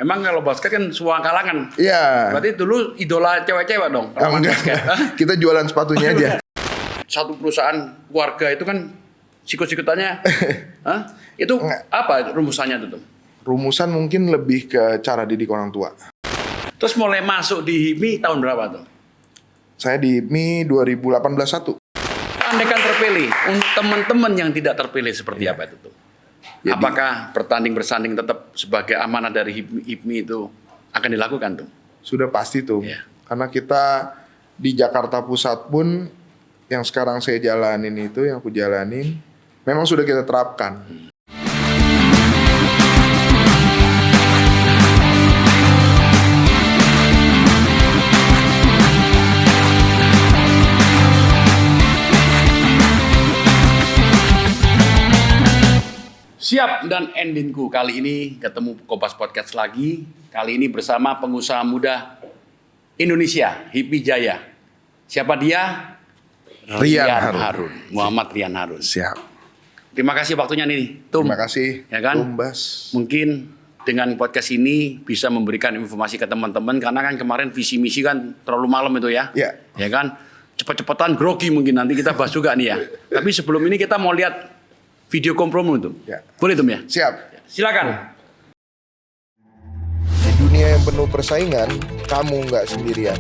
Emang kalau basket kan semua kalangan. Iya. Berarti dulu idola cewek-cewek dong. Enggak. Kita jualan sepatunya aja. Satu perusahaan keluarga itu kan sikut-sikutannya. Itu Enggak. apa rumusannya itu tuh? Rumusan mungkin lebih ke cara didik orang tua. Terus mulai masuk di HIPMI tahun berapa tuh? Saya di Mi 2018-1. Andaikan terpilih, untuk teman-teman yang tidak terpilih seperti apa itu tuh? Jadi- Apakah bertanding-bersanding tetap sebagai amanah dari HIPMI itu akan dilakukan tuh? Sudah pasti tuh. Iya. Karena kita di Jakarta Pusat pun yang sekarang saya jalanin itu, yang aku jalanin, memang sudah kita terapkan. Siap dan endingku kali ini ketemu Kompas Podcast lagi. Kali ini bersama pengusaha muda Indonesia, HIPMI Jaya. Siapa dia? Rian Harun. Muhammad Rian Harun. Siap. Terima kasih waktunya nih, Tum. Terima kasih. Ya kan? Tumbas. Mungkin dengan podcast ini bisa memberikan informasi ke teman-teman karena kan kemarin visi misi kan terlalu malam itu ya. Ya. Ya kan? Cepet-cepetan grogi mungkin nanti kita bahas juga nih ya. Tapi sebelum ini kita mau lihat video kompromi itu. Ya. Boleh Tum ya? Siap. Silakan. Di dunia yang penuh persaingan, kamu nggak sendirian.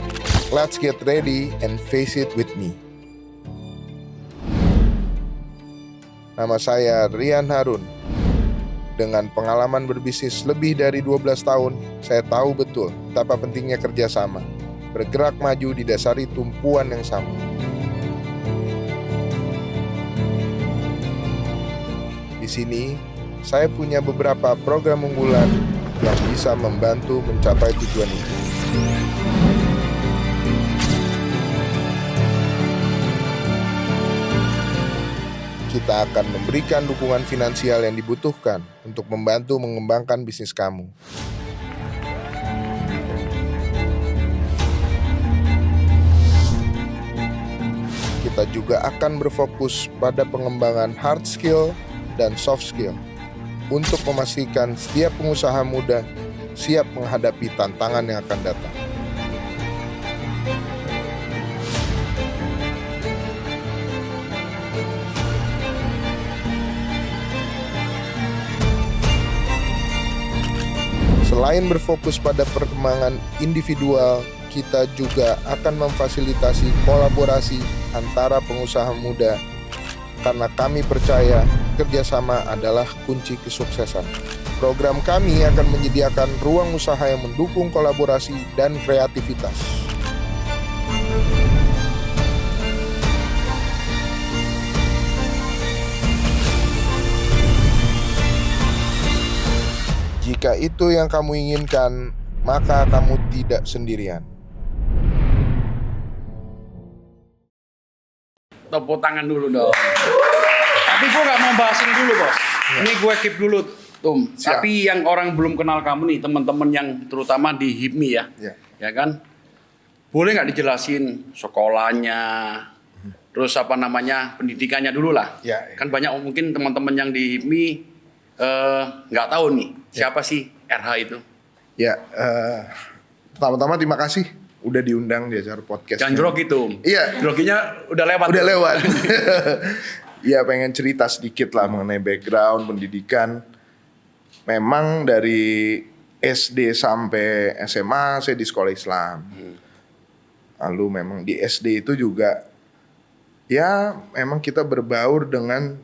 Let's get ready and face it with me. Nama saya Rian Harun. Dengan pengalaman berbisnis lebih dari 12 tahun, saya tahu betul betapa pentingnya kerjasama. Bergerak maju didasari tumpuan yang sama. Di sini, saya punya beberapa program unggulan yang bisa membantu mencapai tujuan itu. Kita akan memberikan dukungan finansial yang dibutuhkan untuk membantu mengembangkan bisnis kamu. Kita juga akan berfokus pada pengembangan hard skill dan soft skill untuk memastikan setiap pengusaha muda siap menghadapi tantangan yang akan datang. Selain berfokus pada perkembangan individual, kita juga akan memfasilitasi kolaborasi antara pengusaha muda karena kami percaya kerjasama adalah kunci kesuksesan. Program kami akan menyediakan ruang usaha yang mendukung kolaborasi dan kreativitas. Jika itu yang kamu inginkan, maka kamu tidak sendirian. Tepuk tangan dulu dong. Tapi gue gak mau bahas ini dulu bos. Ini gue keep dulu Tum. Siap. Tapi yang orang belum kenal kamu nih, teman-teman yang terutama di HIPMI ya. Ya. Ya kan? Boleh gak dijelasin sekolahnya, terus apa namanya pendidikannya dulu lah. Ya. Kan banyak mungkin teman-teman yang di HIPMI nggak tahu nih siapa sih RH itu. Ya, pertama-tama terima kasih udah diundang di acara podcast. Jangan grogi Tum. Iya. Groginya udah lewat. Udah Tum. lewat. Iya, pengen cerita sedikit lah mengenai background pendidikan. Memang dari SD sampai SMA saya di sekolah Islam. Lalu memang di SD itu juga ya memang kita berbaur dengan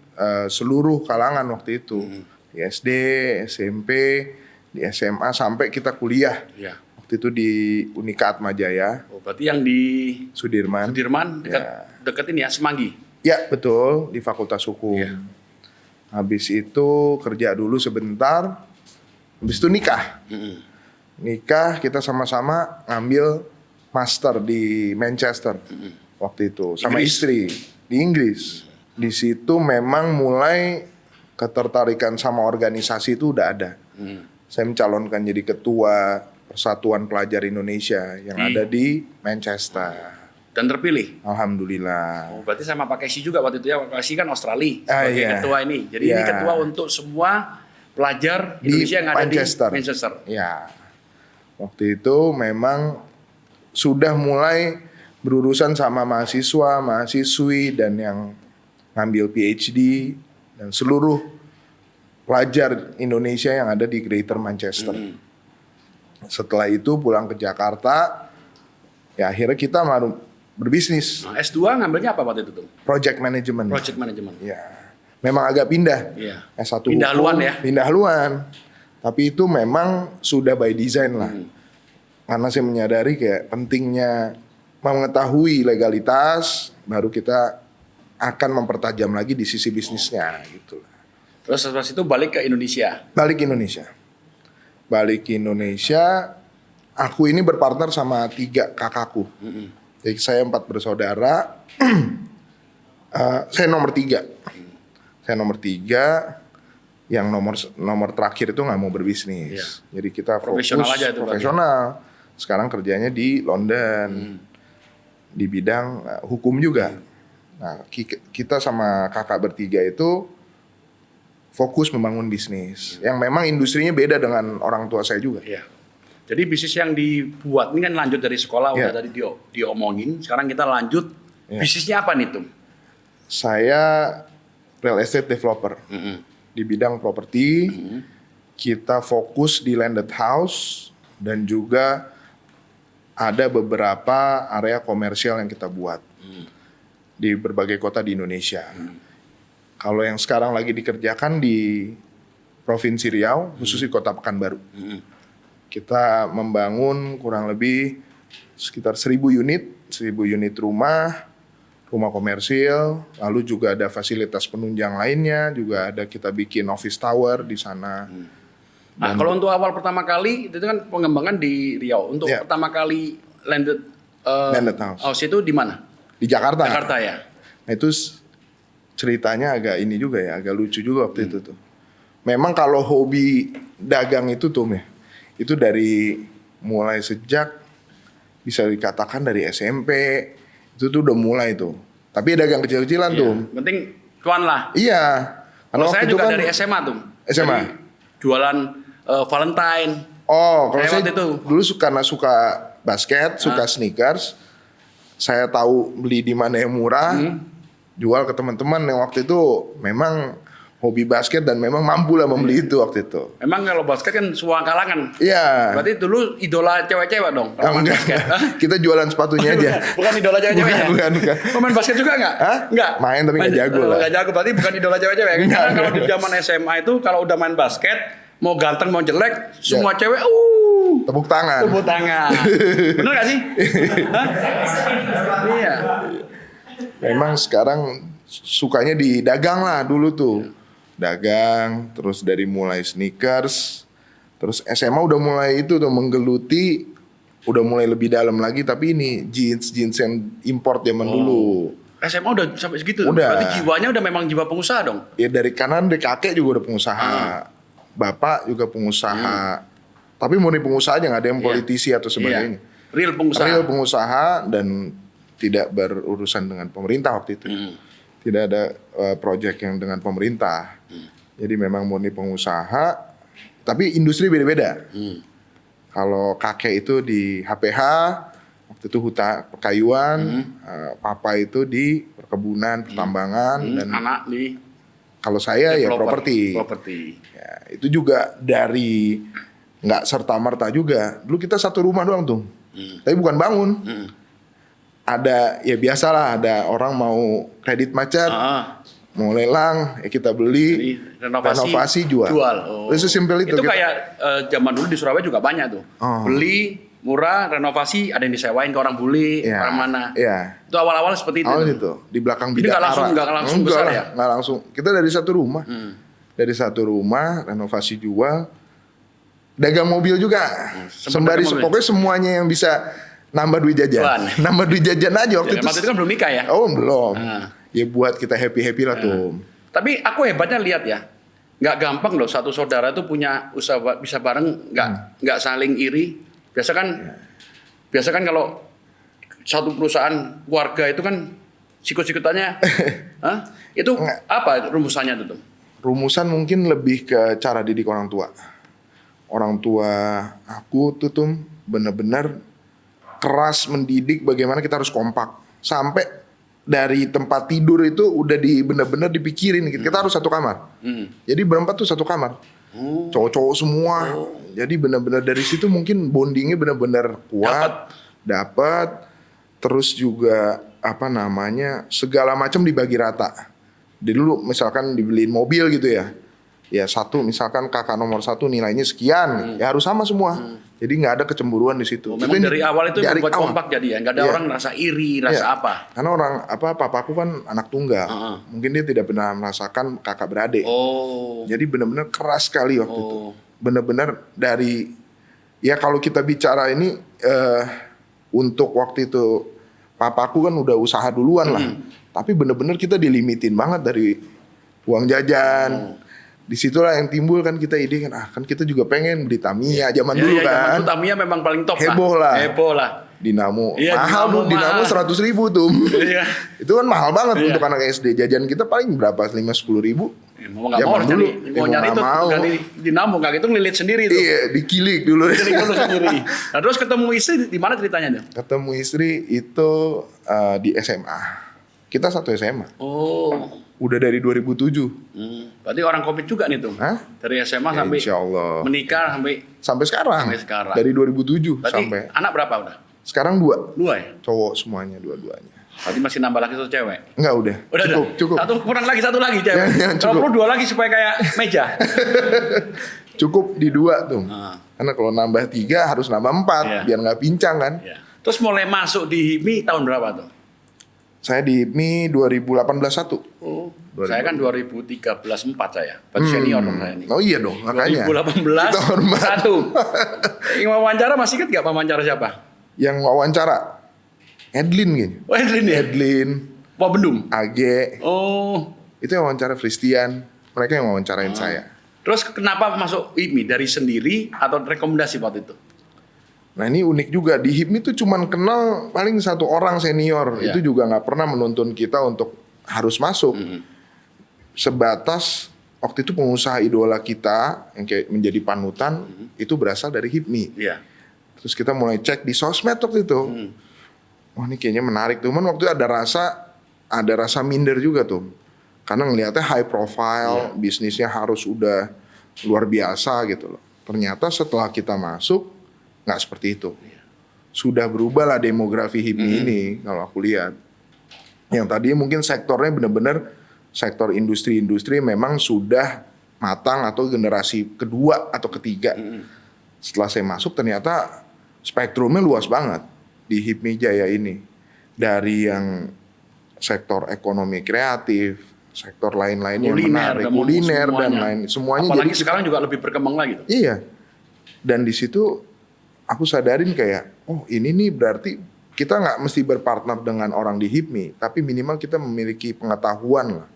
seluruh kalangan waktu itu. Di SD, SMP, di SMA sampai kita kuliah. Iya. Waktu itu di Unika Atmajaya, Oh, berarti yang di Sudirman. Sudirman dekat Ya. dekat ini ya Semanggi. Ya betul, di Fakultas Hukum. Iya. Habis itu kerja dulu sebentar, habis itu nikah. Nikah kita sama-sama ngambil master di Manchester waktu itu sama Inggris. istri di Inggris. Di situ memang mulai ketertarikan sama organisasi itu udah ada. Saya mencalonkan jadi ketua Persatuan Pelajar Indonesia yang ada di Manchester. Dan terpilih. Alhamdulillah. Oh, berarti sama Pak Kesi juga waktu itu ya. Pak Kesi kan Australia Ah, sebagai iya. ketua ini. Jadi ini Iya. ketua untuk semua pelajar Di Indonesia yang ada Manchester. di Manchester. Ya. Waktu itu memang sudah mulai berurusan sama mahasiswa, mahasiswi dan yang ngambil PhD dan seluruh pelajar Indonesia yang ada di Greater Manchester. Setelah itu pulang ke Jakarta, ya akhirnya kita baru berbisnis. Nah, S2 ngambilnya apa waktu itu tuh? Project Management. Project Management. Ya, memang agak pindah. Iya. S1 Pindah hukum, haluan ya? Pindah haluan. Tapi itu memang sudah by design lah. Karena saya menyadari kayak pentingnya mengetahui legalitas, baru kita akan mempertajam lagi di sisi bisnisnya gitu. Terus setelah itu balik ke Indonesia. Balik ke Indonesia, aku ini berpartner sama 3 kakakku. Jadi saya 4 bersaudara, saya nomor 3. Saya nomor 3, yang nomor terakhir itu nggak mau berbisnis. Iya. Jadi kita Profesional fokus aja itu profesional. Sekarang kerjanya di London, di bidang hukum juga. Nah, kita sama kakak bertiga itu fokus membangun bisnis. Yang memang industrinya beda dengan orang tua saya juga. Iya. Jadi bisnis yang dibuat ini kan lanjut dari sekolah, udah tadi diomongin. Sekarang kita lanjut, bisnisnya apa nih Tum? Saya real estate developer. Di bidang properti, kita fokus di landed house dan juga ada beberapa area komersial yang kita buat di berbagai kota di Indonesia. Kalau yang sekarang lagi dikerjakan di Provinsi Riau, khususnya Kota Pekanbaru. Kita membangun kurang lebih sekitar 1.000 unit rumah komersil, lalu juga ada fasilitas penunjang lainnya, juga ada kita bikin office tower di sana. Nah, kalau untuk awal pertama kali itu kan pengembangan di Riau. Untuk pertama kali landed house itu di mana? Di Jakarta. Jakarta ya. Nah, itu ceritanya agak ini juga ya, agak lucu juga waktu itu tuh. Memang kalau hobi dagang itu tuh itu dari mulai sejak bisa dikatakan dari SMP. Itu tuh udah mulai tuh. Tapi dagang kecil-kecilan tuh. Penting cuan lah. Iya. Kalau saya juga kan dari SMA tuh. SMA. Jadi, jualan Valentine. Oh, kalau saya itu dulu karena suka basket, suka sneakers. Saya tahu beli di mana yang murah. Jual ke teman-teman yang waktu itu memang hobi basket dan memang mampu lah membeli itu waktu itu. Emang kalau basket kan semua kalangan. Iya. Berarti dulu idola cewek-cewek dong. Enggak. Kita jualan sepatunya aja. Bukan idola cewek-cewek ya? Bukan. Pemain basket juga enggak? Hah? Enggak. Main tapi enggak jago lah. Enggak jago, berarti bukan idola cewek-cewek. Karena kalau di zaman SMA itu kalau udah main basket, mau ganteng mau jelek, semua cewek tepuk tangan. Tepuk tangan. Bener gak sih? Iya. Memang sekarang sukanya di dagang lah dulu tuh. Dagang, terus dari mulai sneakers, terus SMA udah mulai itu tuh menggeluti, udah mulai lebih dalam lagi, tapi ini jeans yang import zaman dulu. SMA udah sampai segitu? Udah. Berarti jiwanya udah memang jiwa pengusaha dong? Ya dari kanan, dari kakek juga udah pengusaha, bapak juga pengusaha, tapi murni pengusaha aja, nggak ada yang politisi atau sebagainya. Real pengusaha. Real pengusaha dan tidak berurusan dengan pemerintah waktu itu. Tidak ada project yang dengan pemerintah. Jadi memang murni pengusaha, tapi industri beda-beda. Kalau kakek itu di HPH, waktu itu perkayuan, papa itu di perkebunan, pertambangan, dan anak di kalau saya ya properti. Ya, itu juga dari nggak serta-merta juga. Dulu kita satu rumah doang tuh, tapi bukan bangun. Ada ya biasalah, ada orang mau kredit macet, mau lelang, ya kita beli, renovasi jual. Itu simpel itu. Itu kayak zaman dulu di Surabaya juga banyak tuh. Beli murah, renovasi, ada yang disewain ke orang bule, orang mana. Iya. Itu awal-awal seperti itu. Awal itu di belakang bidang. Jadi nggak langsung besar ya? Nggak langsung. Kita dari satu rumah. Dari satu rumah renovasi jual, dagang mobil juga. Sembari pokoknya semuanya yang bisa nambah duit jajan. Nambah duit jajan aja waktu itu. Waktu itu kan belum nikah ya? Oh belum. Ya buat kita happy lah tuh. Tapi aku hebatnya lihat ya, nggak gampang loh satu saudara tuh punya usaha bisa bareng, nggak saling iri. Biasa kan kalau satu perusahaan keluarga itu kan sikut-sikutannya, itu apa rumusannya tuh? Rumusan mungkin lebih ke cara didik orang tua. orang tua aku tuh bener-bener keras mendidik bagaimana kita harus kompak. Sampai dari tempat tidur itu udah bener-bener dipikirin gitu. Kita harus satu kamar. Jadi berempat tuh satu kamar. Cowok-cowok semua. Jadi bener-bener dari situ mungkin bondingnya bener-bener kuat. Dapat. Terus juga segala macam dibagi rata. Jadi dulu misalkan dibeliin mobil gitu ya. Ya satu misalkan kakak nomor 1 nilainya sekian. Ya harus sama semua. Jadi nggak ada kecemburuan di situ. Memang dari awal itu membuat kompak jadi ya, nggak ada orang rasa iri, rasa apa. Karena papaku kan anak tunggal, mungkin dia tidak pernah merasakan kakak beradik. Jadi benar-benar keras sekali waktu itu. Benar-benar dari kalau kita bicara ini untuk waktu itu papaku kan udah usaha duluan lah, tapi benar-benar kita dilimitin banget dari uang jajan. Disitulah yang timbul kan kita ide kan kita juga pengen beli Tamiya zaman dulu kan. Zaman itu Tamiya memang paling top Heboh lah. Dinamo mahal Dinamo 100.000 tuh. Itu kan mahal banget untuk anak SD. Jajan kita paling berapa 5-10 ribu. Mau nggak mau dulu mau nyari itu ganti Dinamo nggak gitu ngelilit sendiri tuh. Iya dikilik dulu. Sendiri. Nah terus ketemu istri di mana ceritanya tuh? Ketemu istri itu di SMA. Kita satu SMA. Udah dari 2007. Berarti orang Komit juga nih tuh. Dari SMA sampai Insyaallah. Menikah sampai sekarang. Dari 2007 berarti sampai. Anak berapa udah? Sekarang 2. 2 ya? Cowok semuanya dua-duanya. Berarti masih nambah lagi 1 cewek? Enggak udah. Cukup. Satu lagi cewek. Kalau perlu 2 lagi supaya kayak meja. Cukup di 2 tuh. Karena kalau nambah 3 harus nambah 4 biar nggak pincang kan. Terus mulai masuk di HIPMI tahun berapa tuh? Saya di HIPMI 2018 1. Saya kan 2013 4 saya. Berarti senior dong saya ini. Oh iya dong, makanya. 2018 1. Yang wawancara masih ingat nggak wawancara siapa? Yang wawancara Edlin gitu. Edlin ya? Edlin. Bendung. AG. Itu yang wawancara Christian. Mereka yang wawancarain saya. Terus kenapa masuk HIPMI? Dari sendiri atau rekomendasi waktu itu? Nah ini unik juga, di HIPMI tuh cuman kenal paling 1 orang senior. Itu juga gak pernah menuntun kita untuk harus masuk. Sebatas waktu itu pengusaha idola kita yang kayak menjadi panutan itu berasal dari HIPMI. Terus kita mulai cek di sosmed waktu itu. Wah ini kayaknya menarik tuh. Waktu itu ada rasa minder juga tuh. Karena ngelihatnya high profile, bisnisnya harus udah luar biasa gitu loh. Ternyata setelah kita masuk nggak seperti itu. Sudah berubah lah demografi HIPMI ini kalau aku lihat. Yang tadi mungkin sektornya benar-benar sektor industri memang sudah matang atau generasi kedua atau ketiga. Setelah saya masuk ternyata spektrumnya luas banget di HIPMI Jaya ini. Dari yang sektor ekonomi kreatif, sektor lain-lainnya yang menarik, kuliner dan lain semuanya. Apalagi jadi sekarang juga lebih berkembang lagi tuh. Iya. Dan di situ aku sadarin kayak, ini nih berarti kita nggak mesti berpartner dengan orang di HIPMI, tapi minimal kita memiliki pengetahuan lah.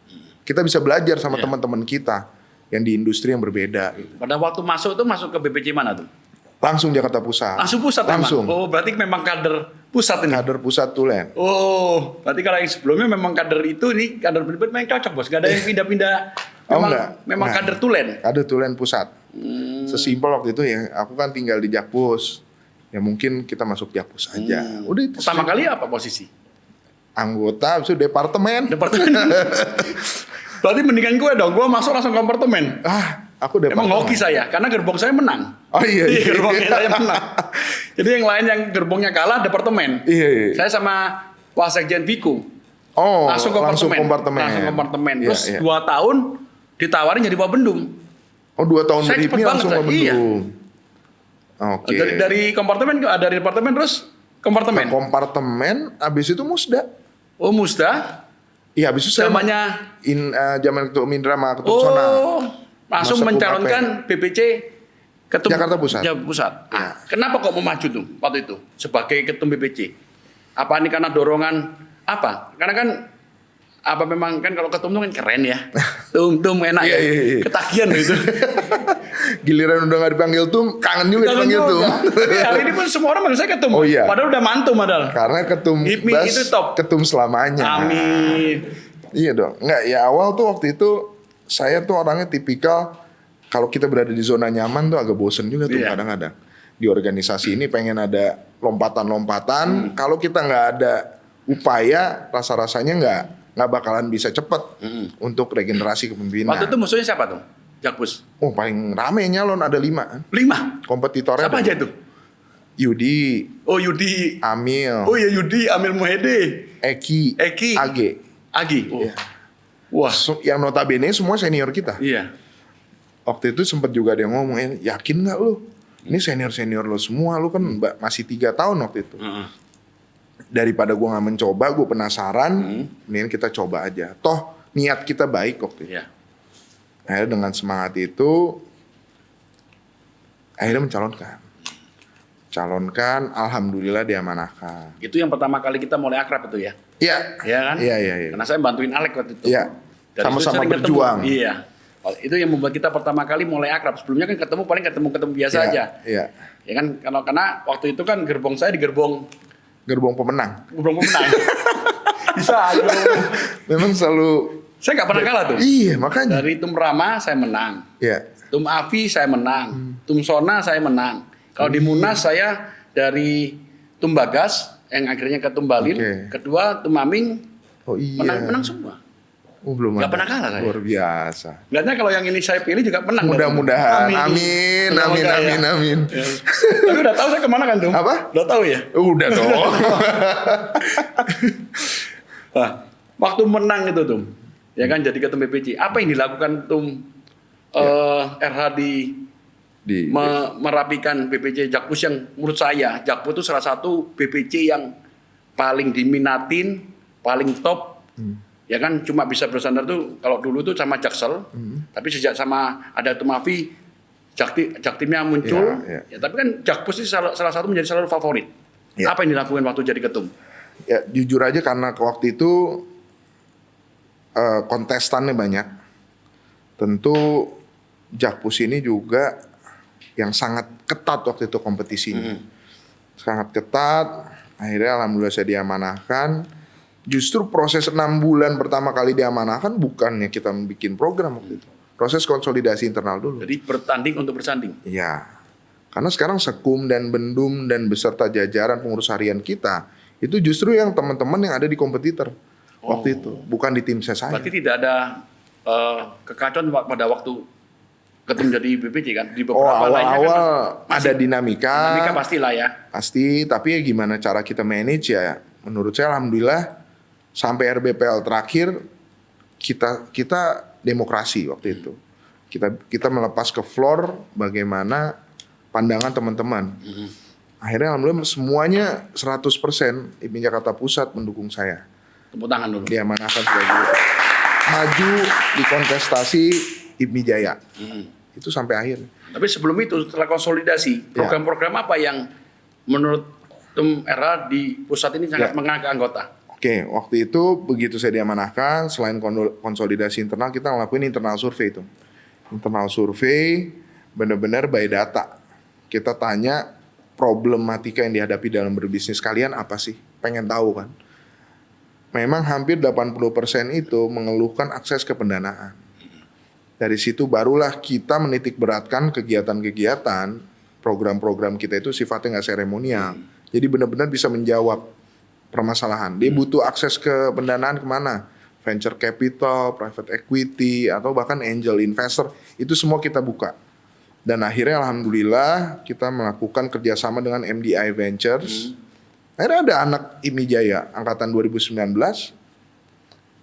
Kita bisa belajar sama teman-teman kita yang di industri yang berbeda. Gitu. Pada waktu masuk ke BPC mana tuh? Langsung Jakarta Pusat. Langsung pusat langsung. Memang? Berarti memang kader pusat ini? Kader pusat Tulen. Berarti kalau yang sebelumnya memang kader itu, ini kader benar-benar memang cocok bos. Gak ada yang pindah-pindah. Memang kader Tulen? Kader Tulen pusat. Sesimpel waktu itu ya, aku kan tinggal di Jakpus. Ya mungkin kita masuk Jakpus aja. Udah itu. Pertama kali apa posisi? Anggota, itu departemen. Berarti mendingan gue dong, gue masuk langsung ke departemen. Aku departemen. Emang hoki saya, karena gerbong saya menang. Oh iya. Gerbongnya saya menang. Jadi yang lain yang gerbongnya kalah departemen. Iya. Saya sama Wasekjen Viku. Langsung ke kompartemen. Terus 2 tahun ditawarin jadi Wabendum. 2 tahun berhipmi langsung Wabendum. Iya. Oke. Dari departemen terus kompartemen. Kompartemen, abis itu Musda. Musda. Iya, habis itu zamannya zaman Ketua Mindra sama Ketua Sona. Langsung mencalonkan BPC Ketum Jakarta Pusat. Ya. Kenapa kok mau maju tuh waktu itu sebagai Ketum BPC? Apa ini karena dorongan apa? Karena kan memang kan kalau ketum kan keren ya. Tum enak ya. Ketagihan gitu. Giliran udah gak dipanggil Tum, kangen juga dipanggil Tum. Hari ini pun semua orang manggil saya Ketum. Iya. Padahal udah mantu padahal. Karena Ketum HIPMI Bas, itu top. Ketum selamanya. Amin. Iya dong. Enggak, ya awal tuh waktu itu saya tuh orangnya tipikal kalau kita berada di zona nyaman tuh agak bosen juga tuh Iya. kadang-kadang. Di organisasi ini pengen ada lompatan-lompatan. Kalau kita nggak ada upaya, rasa-rasanya nggak bakalan bisa cepet untuk regenerasi kepemimpinan. Waktu itu musuhnya siapa tuh? Jakpus. Oh paling rame nyalon ada 5 5. kompetitornya. Siapa ada aja itu? Yudi, Oh Yudi. Amil, Oh ya Yudi, Amil Muhede, Eki, Eki. Age. Agi. Oh. Iya. Wah. Yang notabene semua senior kita. Iya. Waktu itu sempat juga dia ngomong, yakin nggak lu? Ini senior-senior lo semua, lu kan masih 3 tahun waktu itu. Heeh. Daripada gua nggak mencoba, gua penasaran, mendingan kita coba aja. Toh niat kita baik waktu itu. Iya. Akhirnya dengan semangat itu, akhirnya calonkan, alhamdulillah diamanahkan. Itu yang pertama kali kita mulai akrab itu ya. Iya. Iya kan? Iya. Karena saya bantuin Alek waktu itu. Iya. Dari situ Sama-sama sering ketemu. berjuang. Iya. Itu yang membuat kita pertama kali mulai akrab. Sebelumnya kan ketemu biasa Iya, aja. Iya. Ya kan karena waktu itu kan gerbong saya di gerbong Pemenang. pemenang. Bisa aja. Memang selalu. Saya nggak pernah kalah tuh. Iya, makanya. Dari Tum Rama saya menang. Iya. Tum Afi saya menang. Tum Sona saya menang. Kalau di Munas saya dari Tum Bagas yang akhirnya ke Tum Balil. Oke. Kedua Tum Aming Oh iya. menang semua. Oh, belum Nggak ada. pernah kalah saya. Luar biasa. Lihatnya kalau yang ini saya pilih juga menang. Mudah-mudahan. Amin. Ya. Tapi udah tahu saya kemana kan Tum? Apa? Udah tahu ya? Udah dong. Nah, waktu menang itu Tum, ya kan jadi ketum BPC. Apa yang dilakukan Tum RH Di merapikan BPC Jakpus yang menurut saya Jakpus itu salah satu BPC yang paling diminatin, paling top. Ya kan cuma bisa bersandar tuh kalau dulu tuh sama Jaksel, tapi sejak sama ada Tumafi Jaktimnya muncul. Ya. Ya, tapi kan Jakpus itu salah satu menjadi selalu favorit. Ya. Apa yang dilakukan waktu jadi ketum? Ya jujur aja karena waktu itu kontestannya banyak. Tentu Jakpus ini juga yang sangat ketat waktu itu kompetisinya. Sangat ketat. Akhirnya alhamdulillah saya diamanahkan. Justru proses 6 bulan pertama kali diamanahkan bukannya kita bikin program waktu itu. Proses konsolidasi internal dulu. Jadi bertanding untuk bersanding. Iya. Karena sekarang Sekum dan Bendum dan beserta jajaran pengurus harian kita itu justru yang teman-teman yang ada di kompetitor waktu itu, bukan di tim saya. Berarti tidak ada kekacauan pada waktu ketum jadi BPC kan? Di beberapa lainnya awal-awal kan ada dinamika. Dinamika pastilah ya. Pasti, tapi ya gimana cara kita manage ya? Menurut saya alhamdulillah sampai RBPL terakhir kita demokrasi waktu itu. Kita melepas ke floor bagaimana pandangan teman-teman. Akhirnya alhamdulillah semuanya 100% IPMI Jakarta Pusat mendukung saya. Tepuk tangan dulu. Diamanahkan sebagai maju di kontestasi IPMI Jaya. Itu sampai akhir. Tapi sebelum itu setelah konsolidasi, program-program apa yang menurut Tum Era di pusat ini sangat mengangkat anggota? Oke, waktu itu begitu saya diamanahkan, selain konsolidasi internal, kita ngelakuin internal survei itu. Internal survei benar-benar by data. Kita tanya problematika yang dihadapi dalam berbisnis kalian apa sih? Pengen tahu kan? Memang hampir 80% itu mengeluhkan akses ke pendanaan. Dari situ barulah kita menitik beratkan kegiatan-kegiatan, program-program kita itu sifatnya nggak seremonial. Jadi benar-benar bisa menjawab permasalahan. Dia butuh akses ke pendanaan kemana? Venture capital, private equity, atau bahkan angel investor. Itu semua kita buka. Dan akhirnya alhamdulillah kita melakukan kerjasama dengan MDI Ventures. Akhirnya ada anak IPMI Jaya angkatan 2019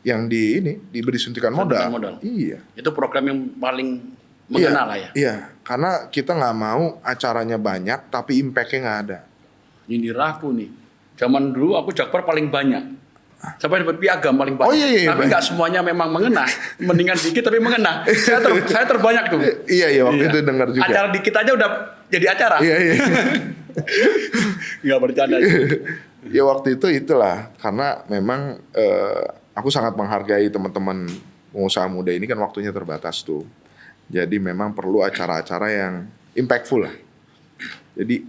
yang diberi suntikan modal. Iya. Itu program yang paling mengenal lah ya. Iya, karena kita nggak mau acaranya banyak tapi impact-nya nggak ada. Ini ragu nih. Zaman dulu aku Jakpar paling banyak. Sampai dapat piagam paling banyak. Oh, iya, tapi nggak semuanya memang mengena. Mendingan dikit tapi mengena. Saya terbanyak tuh. Iya waktu itu dengar juga. Acara dikit aja udah jadi acara. Iya. Nggak bercanda. Ya waktu itu itulah karena memang aku sangat menghargai teman-teman pengusaha muda ini kan waktunya terbatas tuh. Jadi memang perlu acara-acara yang impactful lah. Jadi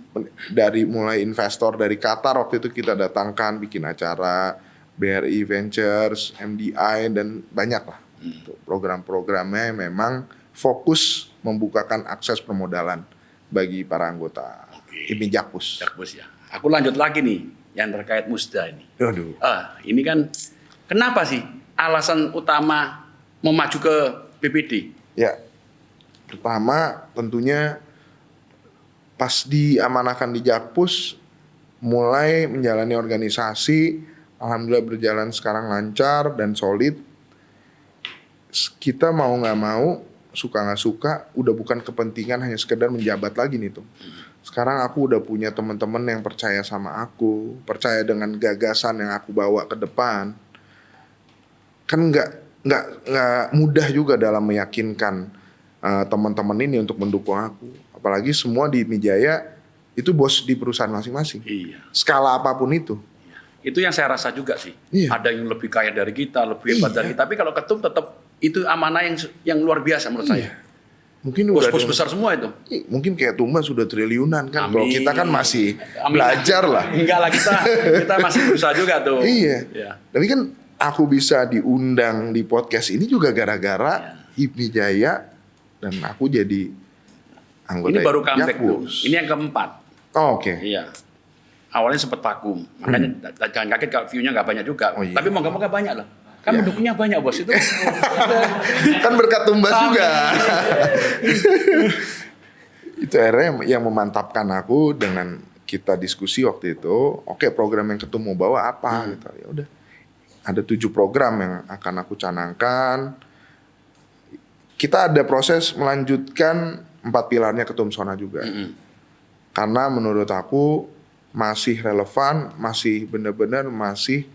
dari mulai investor dari Qatar waktu itu kita datangkan bikin acara, BRI Ventures, MDI dan banyak lah. Program-programnya memang fokus membukakan akses permodalan bagi para anggota HIPMI Jakpus. Jakpus ya. Aku lanjut lagi nih yang terkait Musda ini. Aduh. Ini kan kenapa sih alasan utama mau maju ke BPD? Ya, pertama tentunya pas diamanahkan di Jakpus, mulai menjalani organisasi, alhamdulillah berjalan sekarang lancar dan solid. Kita mau nggak mau, suka nggak suka, udah bukan kepentingan hanya sekedar menjabat lagi nih tuh. Sekarang aku udah punya teman-teman yang percaya sama aku, percaya dengan gagasan yang aku bawa ke depan. Kan nggak mudah juga dalam meyakinkan teman-teman ini untuk mendukung aku. Apalagi semua di HIPMI Jaya itu bos di perusahaan masing-masing. Iya. Skala apapun itu. Itu yang saya rasa juga sih. Iya. Ada yang lebih kaya dari kita, lebih hebat Iya. dari kita. Tapi kalau ketum tetap itu amanah yang luar biasa menurut saya. Mungkin udah Bos-bos besar semua itu. Mungkin kayak Tumba sudah triliunan kan. Kalau Amin. kita kan masih Amin. belajar lah. Enggak lah, kita masih berusaha juga tuh. Iya. Ya. Tapi kan aku bisa diundang di podcast ini juga gara-gara HIPMI Jaya dan aku jadi anggota Ini baru comeback tuh. Jakpus. Ini yang keempat. Oh, oke. Iya. Awalnya sempat vakum. Makanya jangan kaget kalau view-nya nggak banyak juga. Oh, iya. Tapi moga-moga banyak loh. Kan Iya. pendukungnya banyak bos itu. Kan berkat Tumbas Amin. juga. Itu akhirnya yang memantapkan aku dengan kita diskusi waktu itu. Oke, program yang ketemu bawa apa gitu. Ya udah. Ada 7 program yang akan aku canangkan. Kita ada proses melanjutkan 4 pilarnya Ketum Sona juga. Karena menurut aku masih relevan, masih benar-benar masih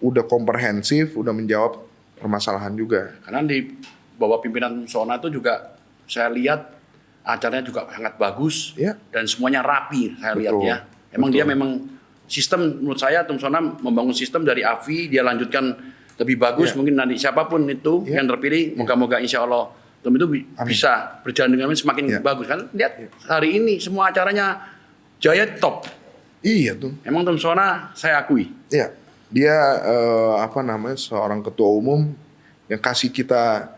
udah komprehensif, udah menjawab permasalahan juga. Karena di bawah pimpinan Sona itu juga saya lihat acaranya juga sangat bagus Ya. dan semuanya rapi saya lihat Betul. ya. Emang Betul. dia memang sistem menurut saya Tum Sona membangun sistem dari AFI dia lanjutkan lebih bagus Ya. mungkin nanti siapapun itu Ya. yang terpilih moga-moga insya Allah Tum itu bisa berjalan dengan semakin Ya. bagus kan lihat hari ini semua acaranya Jaya top. Iya tuh. Emang Tum Sona saya akui. Iya. Dia seorang ketua umum yang kasih kita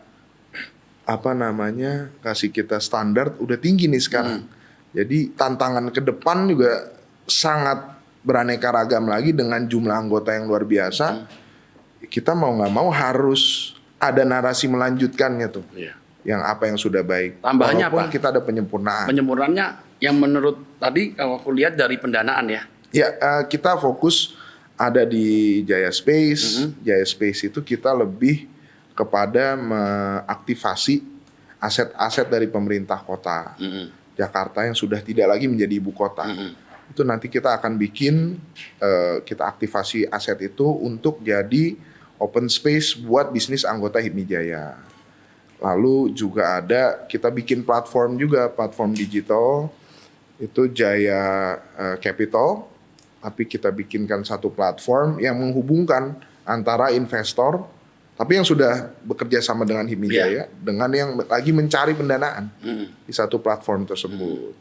kasih kita standar udah tinggi nih sekarang. Jadi tantangan ke depan juga sangat beraneka ragam lagi dengan jumlah anggota yang luar biasa. Kita mau nggak mau harus ada narasi melanjutkannya tuh. Iya. Yang apa yang sudah baik. Tambahannya Walaupun apa? kita ada penyempurnaan. Penyempurnaannya yang menurut tadi kalau aku lihat dari pendanaan ya. Ya, kita fokus ada di Jaya Space. Jaya Space itu kita lebih kepada mengaktifasi aset-aset dari pemerintah kota Jakarta yang sudah tidak lagi menjadi ibu kota. Itu nanti kita akan bikin, kita aktivasi aset itu untuk jadi open space buat bisnis anggota HIPMI Jaya. Lalu juga ada, kita bikin platform juga, platform digital, itu Jaya Capital, tapi kita bikinkan satu platform yang menghubungkan antara investor, tapi yang sudah bekerja sama dengan HIPMI Jaya, dengan yang lagi mencari pendanaan di satu platform tersebut.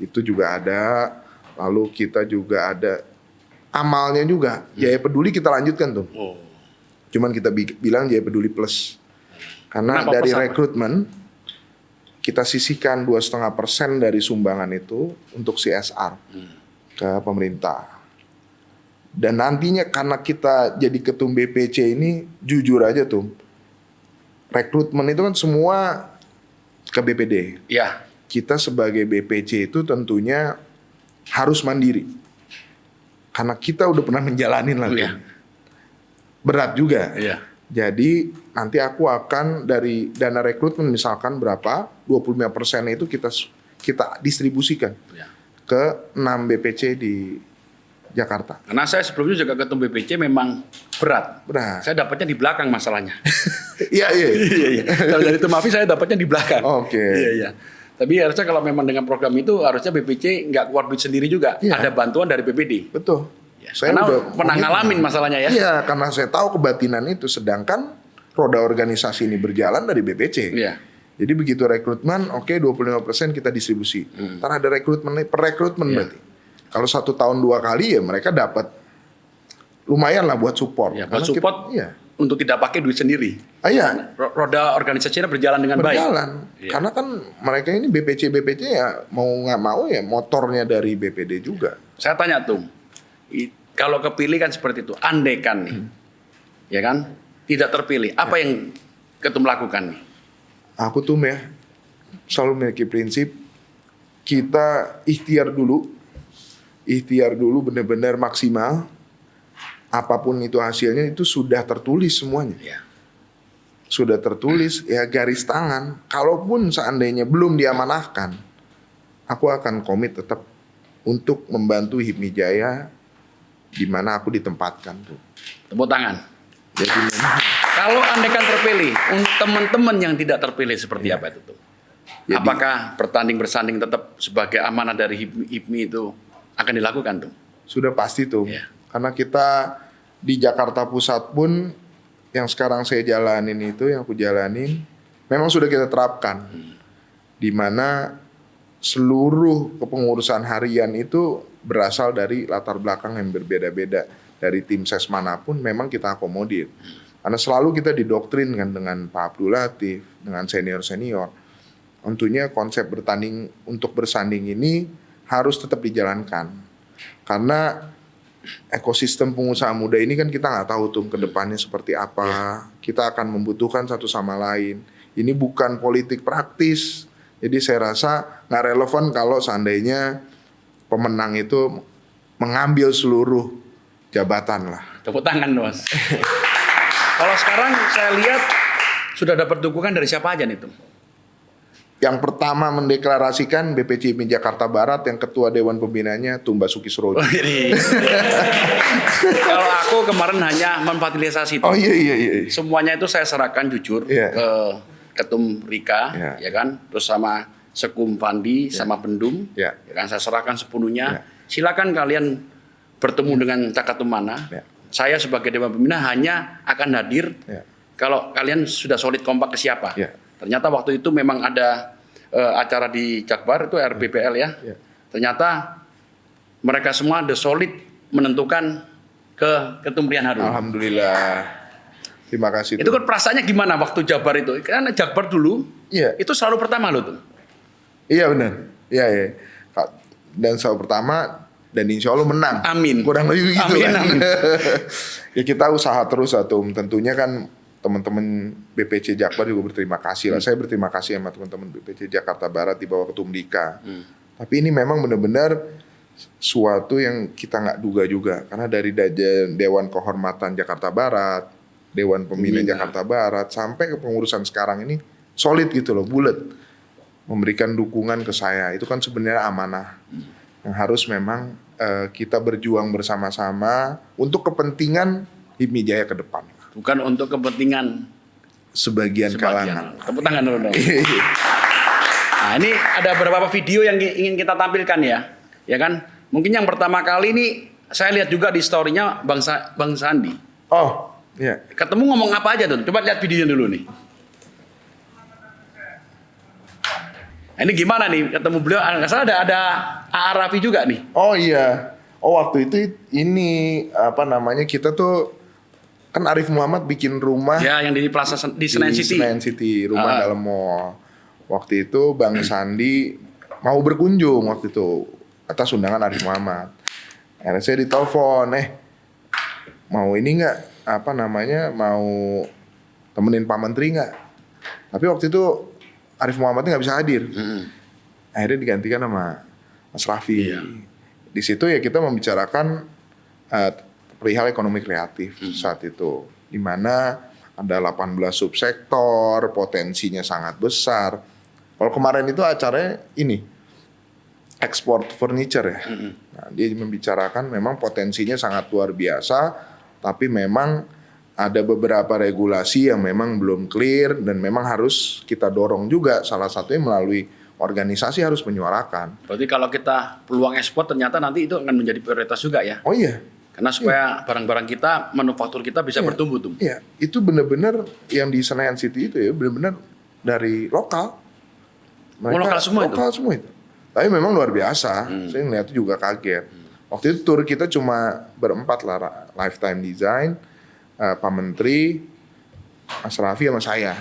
Itu juga ada, lalu kita juga ada amalnya juga, Jaya Peduli kita lanjutkan tuh. Cuman kita bilang Jaya Peduli Plus. Karena Kenapa dari plus apa? rekrutmen, kita sisihkan 2,5% dari sumbangan itu untuk CSR ke pemerintah. Dan nantinya karena kita jadi ketum BPC ini, jujur aja tuh, rekrutmen itu kan semua ke BPD. Iya. Kita sebagai BPC itu tentunya harus mandiri. Karena kita udah pernah menjalanin lah. Iya. Tuh. Berat juga. Iya. Jadi nanti aku akan dari dana rekrutmen misalkan berapa, 25% itu kita distribusikan Iya. ke 6 BPC di Jakarta. Karena saya sebelumnya juga ketum BPC memang berat. Berat. Saya dapatnya di belakang masalahnya. Iya. Iya. Kalau dari Tumafi saya dapatnya di belakang. Oke. Iya. Tapi harusnya kalau memang dengan program itu harusnya BPC nggak keluar duit sendiri juga. Iya. Ada bantuan dari BPD. Betul. Ya, Saya karena udah pernah komitmen. ngalamin masalahnya ya. Iya, karena saya tahu kebatinan itu. Sedangkan roda organisasi ini berjalan dari BPC. Iya. Jadi begitu rekrutmen, oke 25% kita distribusi. Ntar ada rekrutmen, per rekrutmen Iya. berarti. Kalau 1 tahun 2 kali ya mereka dapat lumayan lah buat support. Ya, Karena buat support. iya. untuk tidak pakai duit sendiri. Iya. Roda organisasinya berjalan dengan baik. Berjalan. Iya. Karena kan mereka ini BPC ya mau nggak mau ya motornya dari BPD juga. Saya tanya tuh, kalau kepilih kan seperti itu, andaikan nih, ya kan, tidak terpilih, apa yang Ketum lakukan nih? Aku tuh ya selalu memiliki prinsip kita ikhtiar dulu benar-benar maksimal. Apapun itu hasilnya itu sudah tertulis semuanya. Ya. Sudah tertulis ya garis tangan. Kalaupun seandainya belum diamanahkan, aku akan komit tetap untuk membantu HIPMI Jaya di mana aku ditempatkan tuh. Tepuk tangan. Jadi memang Kalau andaikan terpilih, untuk teman-teman yang tidak terpilih seperti apa itu tuh? Jadi- Apakah bersanding tetap sebagai amanah dari HIPMI itu akan dilakukan tuh? sudah pasti tuh. Iya. Karena kita di Jakarta Pusat pun yang sekarang saya jalanin itu, yang aku jalanin, memang sudah kita terapkan. Di mana seluruh kepengurusan harian itu berasal dari latar belakang yang berbeda-beda. Dari tim ses manapun memang kita akomodir. Karena selalu kita didoktrin kan dengan Pak Abdul Latif, dengan senior-senior. Tentunya konsep untuk bersanding ini harus tetap dijalankan. Karena ekosistem pengusaha muda ini kan kita nggak tahu tuh ke depannya seperti apa. Kita akan membutuhkan satu sama lain. Ini bukan politik praktis. Jadi saya rasa nggak relevan kalau seandainya pemenang itu mengambil seluruh jabatan lah. Tepuk tangan, Mas. Kalau sekarang saya lihat sudah dapat dukungan dari siapa aja nih tuh? Yang pertama mendeklarasikan BPC HIPMI Jakarta Barat, yang ketua Dewan Pembinanya Tumba Sukisrojo. Kalau aku kemarin hanya memfasilitasi itu. Oh iya. Semuanya itu saya serahkan jujur Iya. ke Ketum Rika, Iya. ya kan, terus sama Sekum Fandi, sama Pendum, Iya. ya kan, saya serahkan sepenuhnya. Iya. Silakan kalian bertemu dengan Cakatumana. Iya. Saya sebagai Dewan Pembina hanya akan hadir Iya. kalau kalian sudah solid kompak ke siapa. Iya. Ternyata waktu itu memang ada acara di Jakbar itu RBPL ya. Iya. Ternyata mereka semua the solid menentukan ke Ketum Rian Harun. Alhamdulillah. Terima kasih. Itu kan perasaannya gimana waktu Jakbar itu? Karena Jakbar dulu Iya. itu selalu pertama loh tuh. Iya benar. Iya. Dan selalu pertama dan insya Allah menang. Amin. Kurang lebih gitu Amin, kan. amin. Ya kita usaha terus Atum. Tentunya kan teman-teman BPC Jakbar juga berterima kasih lah. Saya berterima kasih sama teman-teman BPC Jakarta Barat di bawah Ketum Dika. Tapi ini memang benar-benar suatu yang kita nggak duga juga. Karena dari Dewan Kehormatan Jakarta Barat, Dewan Pembina Jakarta Barat, sampai ke pengurusan sekarang ini solid gitu loh, bulat. Memberikan dukungan ke saya. Itu kan sebenarnya amanah. Yang harus memang kita berjuang bersama-sama untuk kepentingan HIPMI Jaya ke depan. Bukan untuk kepentingan Sebagian kalangan. Tepuk tangan dulu dong. Nah, ini ada beberapa video yang ingin kita tampilkan ya. Ya kan? Mungkin yang pertama kali ini saya lihat juga di story-nya Bang Sandi. Oh, iya. Ketemu ngomong apa aja tuh? Coba lihat videonya dulu nih. Nah, ini gimana nih ketemu beliau? Nggak salah ada A.A. Raffi juga nih. Oh iya. Oh waktu itu ini apa namanya kita tuh kan Arif Muhammad bikin rumah Ya, yang di Plaza di Senen di City. Senen City, rumah dalam mall. Waktu itu Bang Sandi mau berkunjung waktu itu atas undangan Arif Muhammad. Akhirnya saya ditelepon, mau ini nggak apa namanya mau temenin Pak Menteri nggak? Tapi waktu itu Arif Muhammadnya nggak bisa hadir. Akhirnya digantikan sama Mas Raffi. Iya. Di situ ya kita membicarakan perihal ekonomi kreatif saat itu, di mana ada 18 subsektor, potensinya sangat besar. Kalau kemarin itu acaranya ini ekspor furniture ya. Nah, dia membicarakan memang potensinya sangat luar biasa, tapi memang ada beberapa regulasi yang memang belum clear dan memang harus kita dorong juga. Salah satunya melalui organisasi harus menyuarakan. Berarti kalau kita peluang ekspor ternyata nanti itu akan menjadi prioritas juga ya. Oh iya. Karena supaya barang-barang kita, manufaktur kita bisa bertumbuh tuh. Iya, itu benar-benar yang di Senayan City itu ya benar-benar dari lokal. Lokal semua itu? Lokal semua itu. Tapi memang luar biasa. Saya ngeliat juga kaget. Waktu itu tur kita cuma berempat lah, Lifetime Design, Pak Menteri, Mas Raffi sama saya.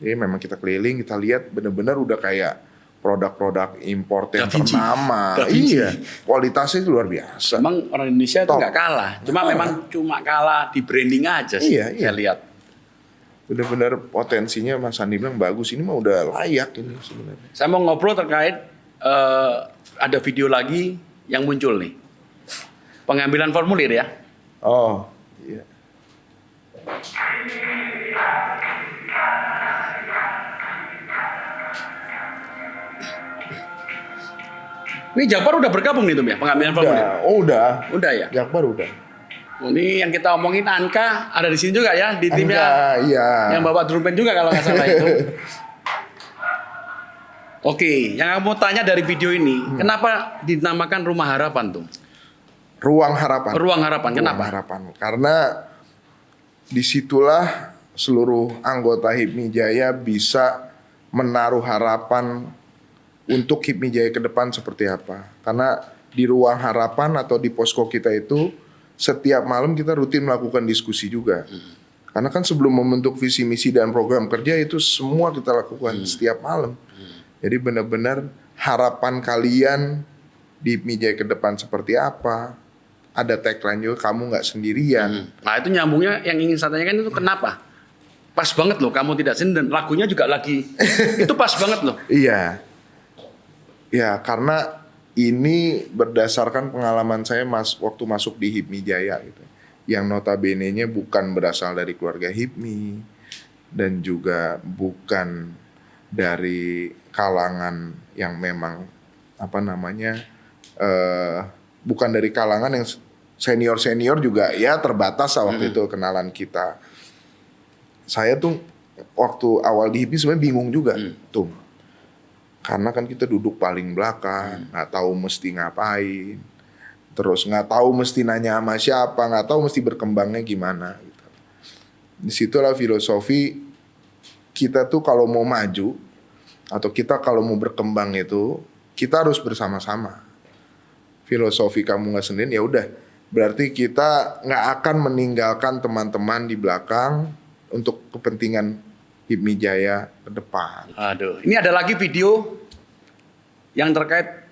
Jadi memang kita keliling, kita lihat benar-benar udah kayak produk-produk impor yang Da Vinci. ternama. Da Vinci. Iya, kualitasnya itu luar biasa. Emang orang Indonesia itu Top. nggak kalah. Cuma kalah di branding aja sih. Iya, iya. Saya lihat. Benar-benar potensinya Mas Andi bilang bagus, ini mah udah layak ini sebenarnya. Saya mau ngobrol terkait ada video lagi yang muncul nih. Pengambilan formulir ya. Oh, iya. Ini Jakbar udah bergabung nih Tum ya, pengambilan formulir. Udah. Udah ya. Jakbar udah. Ini yang kita omongin Anka ada di sini juga ya, di timnya. Iya. Yang bawa drum band juga kalau nggak salah itu. Oke, yang aku mau tanya dari video ini, kenapa dinamakan Rumah Harapan tuh? Ruang Harapan. Ruang Harapan, kenapa? Ruang Harapan. Karena disitulah seluruh anggota HIPMI Jaya bisa menaruh harapan untuk HIPMI Jaya ke depan seperti apa. Karena di Ruang Harapan atau di posko kita itu setiap malam kita rutin melakukan diskusi juga. Karena kan sebelum membentuk visi misi dan program kerja itu semua kita lakukan setiap malam. Jadi benar-benar harapan kalian di HIPMI Jaya ke depan seperti apa. Ada tagline juga, kamu nggak sendirian. Nah itu nyambungnya yang ingin saya tanyakan itu kenapa? Pas banget loh, kamu tidak sendirian. Lagunya juga lagi, itu pas banget loh. Iya. Ya karena ini berdasarkan pengalaman saya waktu masuk di HIPMI Jaya gitu. Yang notabene-nya bukan berasal dari keluarga HIPMI dan juga bukan dari kalangan yang memang bukan dari kalangan yang senior juga ya terbatas waktu itu kenalan kita. Saya tuh waktu awal di HIPMI sebenarnya bingung juga tuh. Karena kan kita duduk paling belakang, nggak tahu mesti ngapain, terus nggak tahu mesti nanya sama siapa, nggak tahu mesti berkembangnya gimana. Gitu. Disitulah filosofi kita tuh kalau mau maju atau kita kalau mau berkembang itu kita harus bersama-sama. Filosofi kamu nggak sendirian ya udah, berarti kita nggak akan meninggalkan teman-teman di belakang untuk kepentingan HIPMI Jaya ke depan. Aduh, ini ada lagi video yang terkait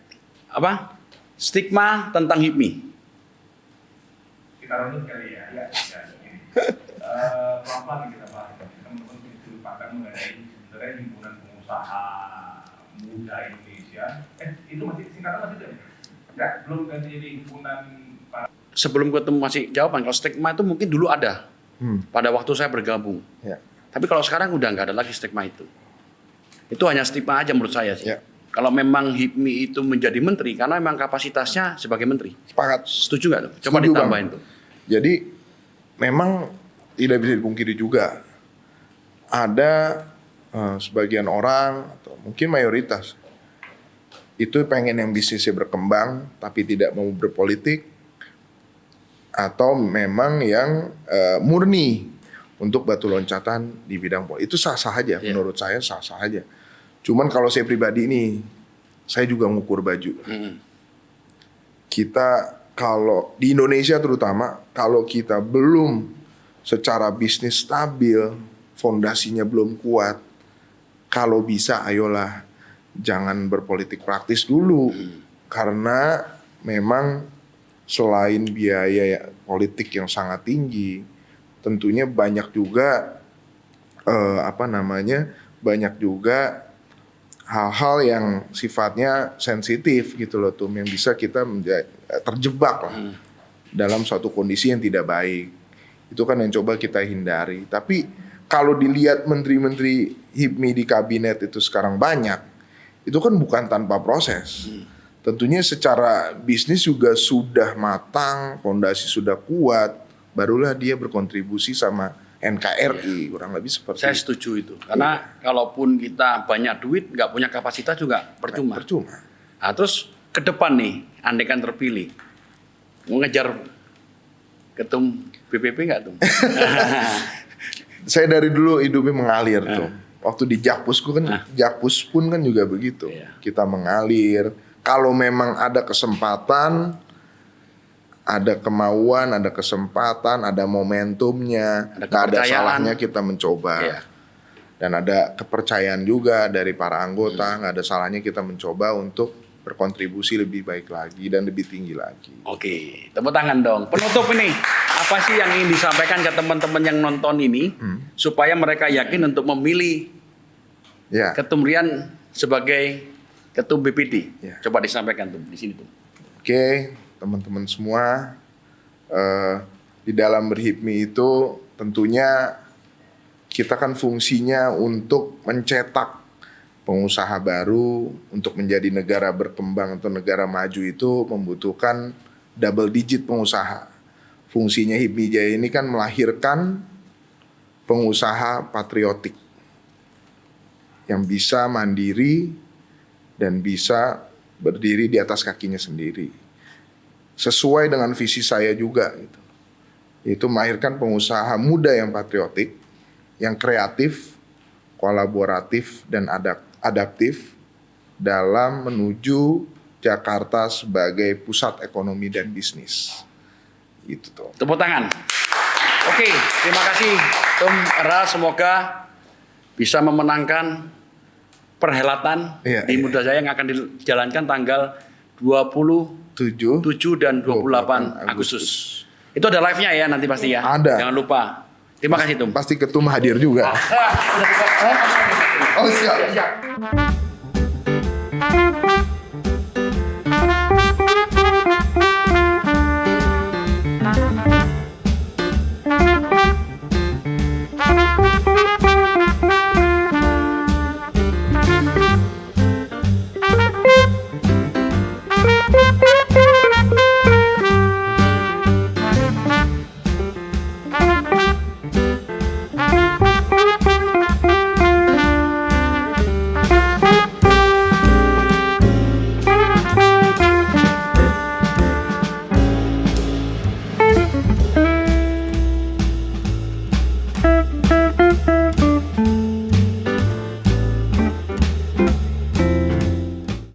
apa? Stigma tentang HIPMI. Kita runut kali ya. Pelan-pelan kita bahas. Teman-teman sudut pandang mengenai sebenarnya himpunan pengusaha muda Indonesia. Itu masih singkatan masih ada? Enggak, belum kan jadi himpunan. Sebelum ketemu masih jawaban, kalau stigma itu mungkin dulu ada. Pada waktu saya bergabung. Ya. Tapi kalau sekarang udah nggak ada lagi stigma itu. Itu hanya stigma aja menurut saya sih. Ya. Kalau memang HIPMI itu menjadi menteri, karena memang kapasitasnya sebagai menteri. Sepakat. Setuju nggak tuh? Coba Setuju, ditambahin Bang. tuh. Jadi memang tidak bisa dipungkiri juga ada sebagian orang atau mungkin mayoritas itu pengen yang bisnisnya berkembang tapi tidak mau berpolitik, atau memang yang murni untuk batu loncatan di bidang politik. Itu sah-sah aja, menurut saya sah-sah aja. Cuman kalau saya pribadi ini, saya juga ngukur baju. Kita kalau di Indonesia terutama, kalau kita belum secara bisnis stabil, fondasinya belum kuat, kalau bisa ayolah jangan berpolitik praktis dulu. Karena memang selain biaya politik yang sangat tinggi, tentunya banyak juga banyak juga hal-hal yang sifatnya sensitif gitu loh tuh, yang bisa kita terjebak lah dalam suatu kondisi yang tidak baik. Itu kan yang coba kita hindari. Tapi kalau dilihat menteri-menteri HIPMI di kabinet itu sekarang banyak, itu kan bukan tanpa proses. Tentunya secara bisnis juga sudah matang, fondasi sudah kuat, barulah dia berkontribusi sama NKRI, kurang lebih seperti Saya setuju itu. Karena kalaupun kita banyak duit, nggak punya kapasitas juga percuma. Nah, terus ke depan nih, andaikan terpilih, mau ngejar ketum BPP nggak tuh? Saya dari dulu hidupnya mengalir tuh. Waktu di Jakpusku kan, Jakpus pun kan juga begitu. Kita mengalir. Kalau memang ada kesempatan, ada kemauan, ada kesempatan, ada momentumnya, Ada nggak ada kepercayaan. salahnya kita mencoba. Iya. Dan ada kepercayaan juga dari para anggota, nggak ada salahnya kita mencoba untuk berkontribusi lebih baik lagi dan lebih tinggi lagi. Oke, tepuk tangan dong. Penutup ini, apa sih yang ingin disampaikan ke teman-teman yang nonton ini supaya mereka yakin untuk memilih Ya, Ketum Rian sebagai Ketum BPD? Ya. Coba disampaikan tuh di sini tuh. oke, teman-teman semua, di dalam berhipmi itu tentunya kita kan fungsinya untuk mencetak pengusaha baru. Untuk menjadi negara berkembang atau negara maju itu membutuhkan double digit pengusaha. Fungsinya HIPMI Jaya ini kan melahirkan pengusaha patriotik yang bisa mandiri dan bisa berdiri di atas kakinya sendiri. Sesuai dengan visi saya juga gitu. Yaitu melahirkan pengusaha muda yang patriotik, yang kreatif, kolaboratif dan adaptif dalam menuju Jakarta sebagai pusat ekonomi dan bisnis. Itu tuh. Tepuk tangan. Oke, terima kasih Tum Ra, semoga bisa memenangkan perhelatan Iya, di iya. Muda Jaya yang akan dijalankan tanggal 27 dan 28 Agustus. Itu ada live-nya ya nanti pasti ya. Ada. Jangan lupa. Terima kasih Tum. Pasti ketum hadir juga. Oh siap.